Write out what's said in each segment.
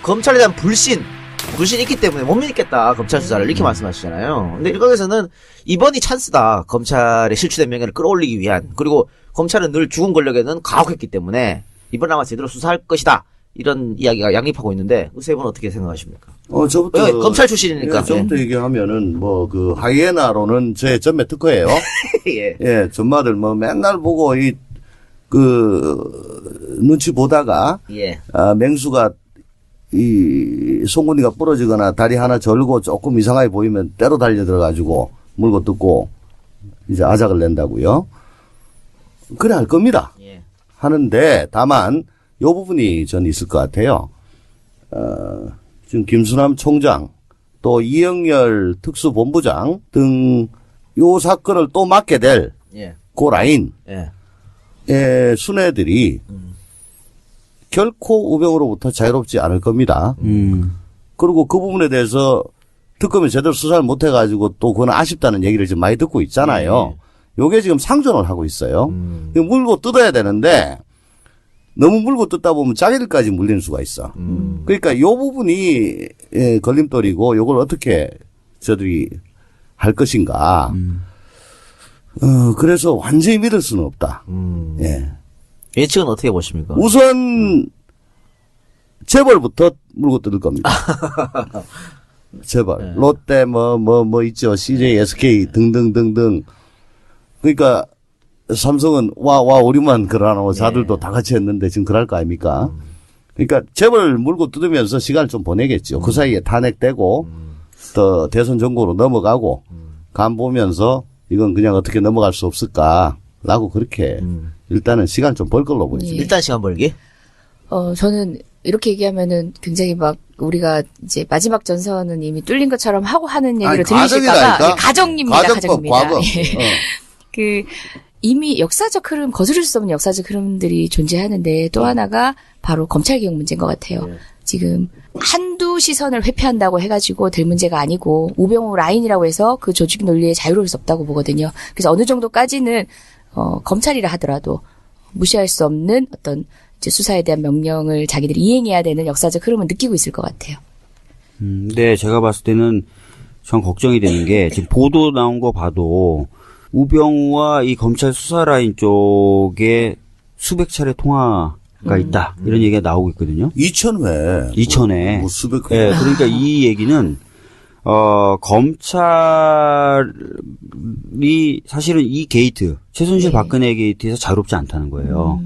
검찰에 대한 불신이 있기 때문에 못 믿겠다, 검찰 수사를. 이렇게 말씀하시잖아요. 근데 일각에서는 이번이 찬스다. 검찰의 실추된 명예를 끌어올리기 위한. 그리고 검찰은 늘 죽은 권력에는 가혹했기 때문에 이번 아마 제대로 수사할 것이다. 이런 이야기가 양립하고 있는데, 세 분은 어떻게 생각하십니까? 저부터. 검찰 출신이니까. 저부터 얘기하면은, 하이에나로는 제 전매 특허예요. 예. 예, 전마들 맨날 보고, 눈치 보다가. 예. 맹수가, 송곳니가 부러지거나 다리 하나 절고 조금 이상하게 보이면 때로 달려들어가지고 물고 뜯고, 이제 아작을 낸다고요. 그래 할 겁니다. 예. 하는데, 다만, 요 부분이 전 있을 것 같아요. 지금 김수남 총장, 또 이영렬 특수본부장 등 요 사건을 또 맡게 될 그 라인의 순애들이 결코 우병우로부터 자유롭지 않을 겁니다. 그리고 그 부분에 대해서 특검이 제대로 수사를 못 해가지고 또 그건 아쉽다는 얘기를 지금 많이 듣고 있잖아요. 요게 지금 상존을 하고 있어요. 물고 뜯어야 되는데 너무 물고 뜯다 보면 자기들까지 물리는 수가 있어. 그러니까 요 부분이 걸림돌이고 요걸 어떻게 저들이 할 것인가. 그래서 완전히 믿을 수는 없다. 예. 예측은 어떻게 보십니까? 우선 재벌부터 물고 뜯을 겁니다. 재벌. 롯데 있죠. CJ, SK 등등등등. 그러니까 삼성은 우리만 그러나 자들도 다 같이 했는데 지금 그럴 거 아닙니까? 그러니까 재벌 물고 뜯으면서 시간을 좀 보내겠죠. 그 사이에 탄핵되고 또 대선 정국으로 넘어가고 간 보면서 이건 그냥 어떻게 넘어갈 수 없을까라고 그렇게 일단은 시간 좀 벌 걸로 보이죠. 일단 시간 벌기? 저는 이렇게 얘기하면은 굉장히 우리가 이제 마지막 전선은 이미 뚫린 것처럼 하고 하는 얘기를 들으실까봐. 가정입니다. 과거. 이미 역사적 흐름, 거스를 수 없는 역사적 흐름들이 존재하는데 또 하나가 바로 검찰개혁 문제인 것 같아요. 지금 한두 시선을 회피한다고 해가지고 될 문제가 아니고 우병우 라인이라고 해서 그 조직 논리에 자유로울 수 없다고 보거든요. 그래서 어느 정도까지는 검찰이라 하더라도 무시할 수 없는 어떤 이제 수사에 대한 명령을 자기들이 이행해야 되는 역사적 흐름을 느끼고 있을 것 같아요. 네, 제가 봤을 때는 전 걱정이 되는 게 지금 보도 나온 거 봐도 우병우와 이 검찰 수사 라인 쪽에 수백 차례 통화가 있다. 이런 얘기가 나오고 있거든요. 2000회. 2000회. 수백 회. 네, 그러니까 이 얘기는, 검찰이 사실은 이 게이트, 최순실 박근혜 게이트에서 자유롭지 않다는 거예요.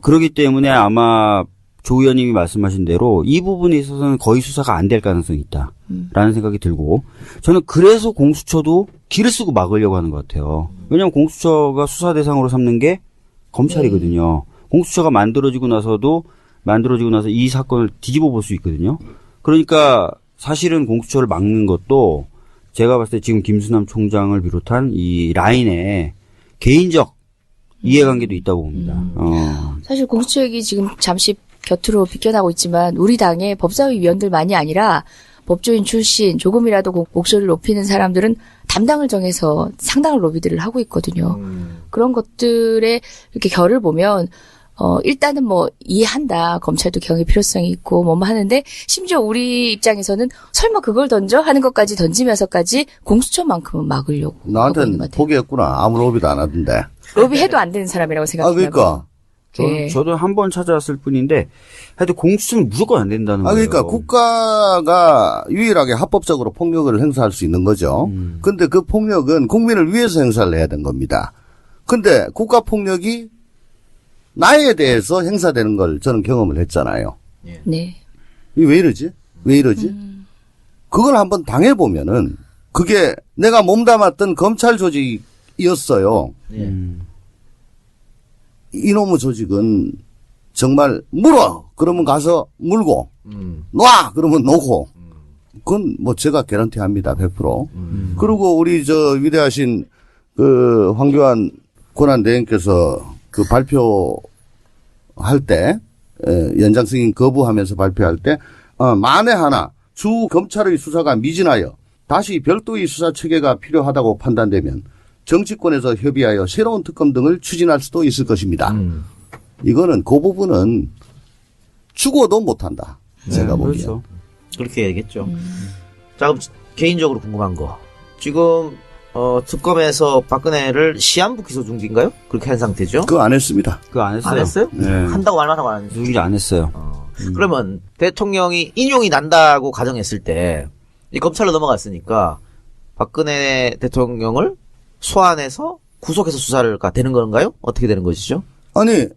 그렇기 때문에 아마 조 의원님이 말씀하신 대로 이 부분에 있어서는 거의 수사가 안 될 가능성이 있다라는 생각이 들고, 저는 그래서 공수처도 길을 쓰고 막으려고 하는 것 같아요. 왜냐하면 공수처가 수사 대상으로 삼는 게 검찰이거든요. 공수처가 만들어지고 나서 이 사건을 뒤집어 볼 수 있거든요. 그러니까 사실은 공수처를 막는 것도 제가 봤을 때 지금 김수남 총장을 비롯한 이 라인에 개인적 이해관계도 있다고 봅니다. 사실 공수처 얘기 지금 잠시 곁으로 비껴나고 있지만 우리 당의 법사위 위원들만이 아니라 법조인 출신 조금이라도 목소리를 높이는 사람들은 담당을 정해서 상당한 로비들을 하고 있거든요. 그런 것들의 이렇게 결을 보면 일단은 이해한다. 검찰도 경의 필요성이 있고 하는데 심지어 우리 입장에서는 설마 그걸 던져? 하는 것까지 던지면서까지 공수처만큼은 막으려고 하고 있는 것 나한테는 같아요. 포기했구나. 아무 로비도 안 하던데. 로비해도 안 되는 사람이라고 생각해요. 그러니까. 저도 한 번 찾아왔을 뿐인데 하여튼 공수처는 무조건 안 된다는 거예요. 그러니까 국가가 유일하게 합법적으로 폭력을 행사할 수 있는 거죠. 근데 그 폭력은 국민을 위해서 행사를 해야 되는 겁니다. 근데 국가 폭력이 나에 대해서 행사되는 걸 저는 경험을 했잖아요. 네. 이게 왜 이러지? 왜 이러지? 그걸 한번 당해보면은 그게 내가 몸담았던 검찰 조직이었어요. 이놈의 조직은 정말 물어! 그러면 가서 물고, 놔! 그러면 놓고, 그건 제가 개런티 합니다. 100%. 그리고 우리 위대하신 황교안 권한대행께서 발표할 때, 연장 승인 거부하면서 발표할 때, 만에 하나 주 검찰의 수사가 미진하여 다시 별도의 수사 체계가 필요하다고 판단되면 정치권에서 협의하여 새로운 특검 등을 추진할 수도 있을 것입니다. 이거는 그 부분은 죽어도 못한다. 제가 보기에. 그렇죠. 그렇게 얘기했죠. 자, 그럼 개인적으로 궁금한 거. 지금 특검에서 박근혜를 시한부 기소 중인가요? 그렇게 한 상태죠? 그거 안 했습니다. 그거 안 했어요. 안 했어요? 네. 한다고 말만 하고 안 했어요. 누군지 안 했어요. 그러면 대통령이 인용이 난다고 가정했을 때 이 검찰로 넘어갔으니까 박근혜 대통령을 소환해서 구속해서 수사가 되는 건가요? 어떻게 되는 것이죠? 아니,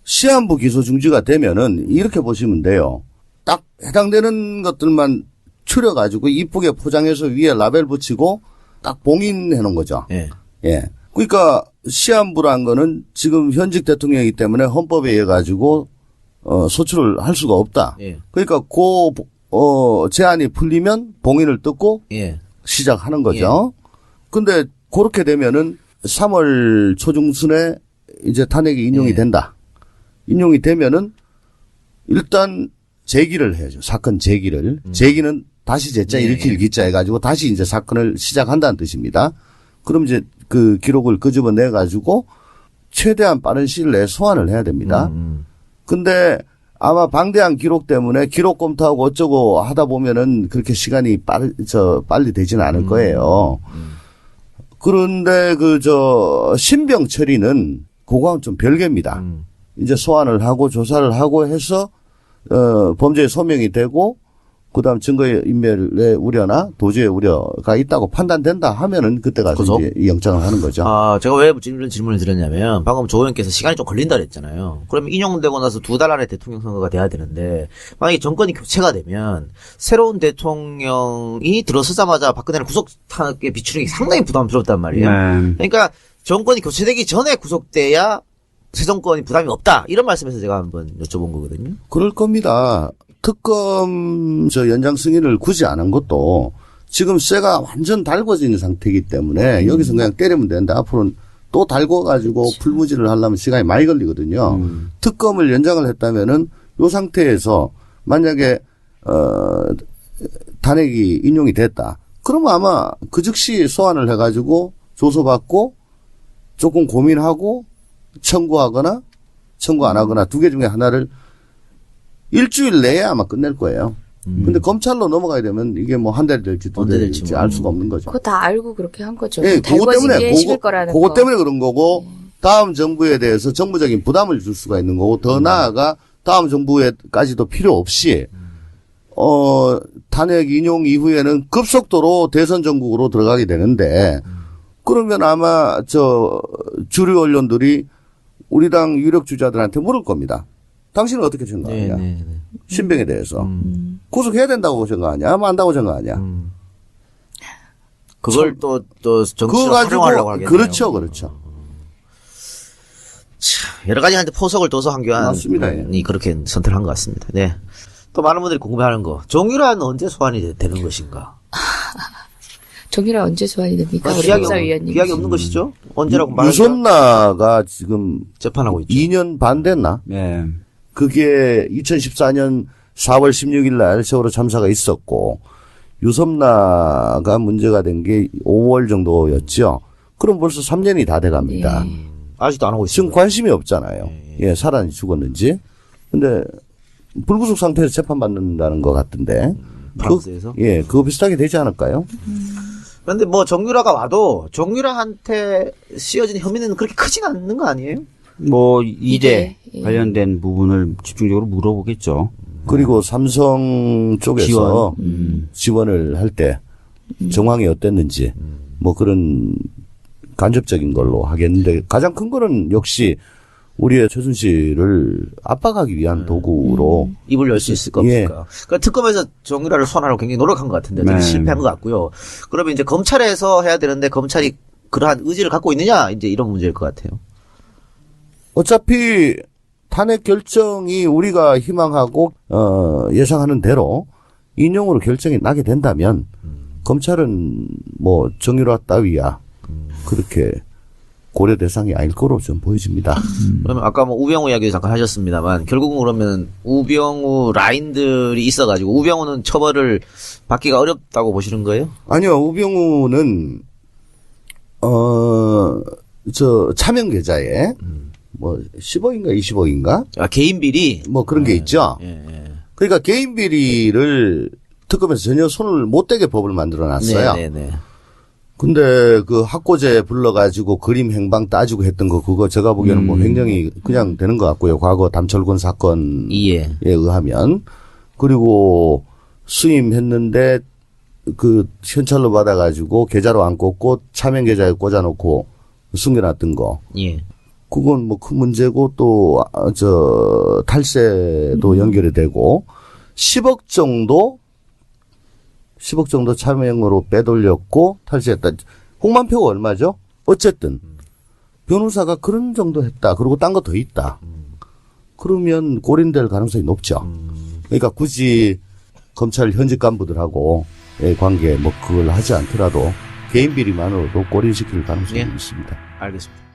시한부 기소 중지가 되면은 이렇게 보시면 돼요. 딱 해당되는 것들만 추려가지고 이쁘게 포장해서 위에 라벨 붙이고 딱 봉인해 놓은 거죠. 예. 예. 그러니까 시한부란 거는 지금 현직 대통령이기 때문에 헌법에 의해 가지고 소출을 할 수가 없다. 예. 그러니까 제한이 풀리면 봉인을 뜯고 예. 시작하는 거죠. 근데 그렇게 되면은 3월 초중순에 이제 탄핵이 인용이 예. 된다. 인용이 되면은 일단 제기를 해야죠. 사건 제기를. 제기는 다시 제자 예. 일으킬 기자 해가지고 다시 이제 사건을 시작한다는 뜻입니다. 그럼 이제 그 기록을 끄집어내 가지고 최대한 빠른 시일 내에 소환을 해야 됩니다. 근데 아마 방대한 기록 때문에 기록 검토하고 어쩌고 하다 보면은 그렇게 시간이 빨리 되지는 않을 거예요. 그런데 신병 처리는 그거하고는 좀 별개입니다. 이제 소환을 하고 조사를 하고 해서 범죄의 소명이 되고 그다음 증거의 인멸의 우려나 도주의 우려가 있다고 판단된다 하면은 그때 가서 구속? 이제 영장을 하는 거죠. 제가 왜 이런 질문을 드렸냐면 방금 조 의원께서 시간이 좀 걸린다 그랬잖아요. 그러면 인용되고 나서 2달 안에 대통령 선거가 돼야 되는데 만약에 정권이 교체가 되면 새로운 대통령이 들어서자마자 박근혜를 구속하게 비추는 게 상당히 부담스럽단 말이에요. 네. 그러니까 정권이 교체되기 전에 구속돼야 새 정권이 부담이 없다. 이런 말씀에서 제가 한번 여쭤본 거거든요. 그럴 겁니다. 특검 연장 승인을 굳이 안 한 것도 지금 쇠가 완전 달궈진 상태이기 때문에 여기서 그냥 때리면 되는데 앞으로는 또 달궈가지고 풀무지를 하려면 시간이 많이 걸리거든요. 특검을 연장을 했다면은 이 상태에서 만약에 탄핵이 인용이 됐다. 그러면 아마 그 즉시 소환을 해가지고 조서받고 조금 고민하고 청구하거나 청구 안 하거나 두 개 중에 하나를 일주일 내에 아마 끝낼 거예요. 근데 검찰로 넘어가야 되면 이게 뭐 한 달이 될지 두 달이 될지 알 수가 없는 거죠. 그거 다 알고 그렇게 한 거죠. 예, 그거 때문에 식을 거라는 그거 거. 때문에 그런 거고 다음 정부에 대해서 정부적인 부담을 줄 수가 있는 거고 더 나아가 다음 정부에까지도 필요 없이 탄핵 인용 이후에는 급속도로 대선 전국으로 들어가게 되는데 그러면 아마 주류 언론들이 우리 당 유력 주자들한테 물을 겁니다. 당신은 어떻게 생각하냐? 신병에 대해서. 구속해야 된다고 생각하냐? 안 한다고 생각하냐? 그걸 또 정치로 활용하려고 하겠네요. 그렇죠. 여러 가지한테 포석을 둬서 맞습니다. 한교안이 그렇게 선택을 한 것 같습니다. 네. 또 많은 분들이 궁금해하는 거. 정유라는 언제 소환이 되는 것인가? 정유라 언제 소환이 됩니까? 우리 기약이 법사위원님. 기약이 없는 것이죠? 언제라고 말하죠? 유섬나가 지금 재판하고 있죠. 2년 반 됐나? 네. 그게 2014년 4월 16일 날 세월호 참사가 있었고 유섬나가 문제가 된 게 5월 정도였죠. 그럼 벌써 3년이 다 돼갑니다. 아직도 안 하고 있어요. 지금 관심이 없잖아요. 예, 살았는지 죽었는지. 근데 불구속 상태에서 재판받는다는 것 같은데. 프랑스에서? 그거 비슷하게 되지 않을까요? 그런데 뭐 정유라가 와도 정유라한테 씌워진 혐의는 그렇게 크진 않는 거 아니에요? 뭐 이대 예. 관련된 부분을 집중적으로 물어보겠죠. 그리고 삼성 쪽에서 지원을 할 때 정황이 어땠는지 뭐 그런 간접적인 걸로 하겠는데 가장 큰 거는 역시 우리의 최순실을 압박하기 위한 도구로 입을 열 수 있을 겁니까? 그러니까 특검에서 정유라를 소환하려고 굉장히 노력한 것 같은데 네. 실패한 것 같고요. 그러면 이제 검찰에서 해야 되는데 검찰이 그러한 의지를 갖고 있느냐 이제 이런 문제일 것 같아요. 어차피 탄핵 결정이 우리가 희망하고 예상하는 대로 인용으로 결정이 나게 된다면 검찰은 뭐 정유라 따위야 그렇게 고려 대상이 아닐 거로 좀 보여집니다. 그러면 아까 뭐 우병우 이야기도 잠깐 하셨습니다만 결국은 그러면 우병우 라인들이 있어가지고 우병우는 처벌을 받기가 어렵다고 보시는 거예요? 아니요, 우병우는 차명 계좌에 뭐 10억인가 20억인가? 아, 개인 비리? 뭐 그런 게 있죠. 예, 예. 그러니까 개인 비리를 특검에서 전혀 손을 못 대게 법을 만들어 놨어요. 네네네. 근데 그 학고제 불러가지고 그림 행방 따지고 했던 거 그거 제가 보기에는 뭐 횡령이 그냥 되는 것 같고요. 과거 담철군 사건에 예. 의하면. 그리고 수임했는데 그 현찰로 받아가지고 계좌로 안 꽂고 차명 계좌에 꽂아놓고 숨겨놨던 거. 예. 그건 뭐 큰 문제고 또 탈세도 연결이 되고 10억 정도 차명으로 빼돌렸고 탈세했다. 홍만표가 얼마죠? 어쨌든 변호사가 그런 정도 했다. 그리고 딴 거 더 있다. 그러면 골인될 가능성이 높죠. 그러니까 굳이 검찰 현직 간부들하고의 관계 뭐 그걸 하지 않더라도 개인 비리만으로도 골인시킬 가능성이 예. 있습니다. 알겠습니다.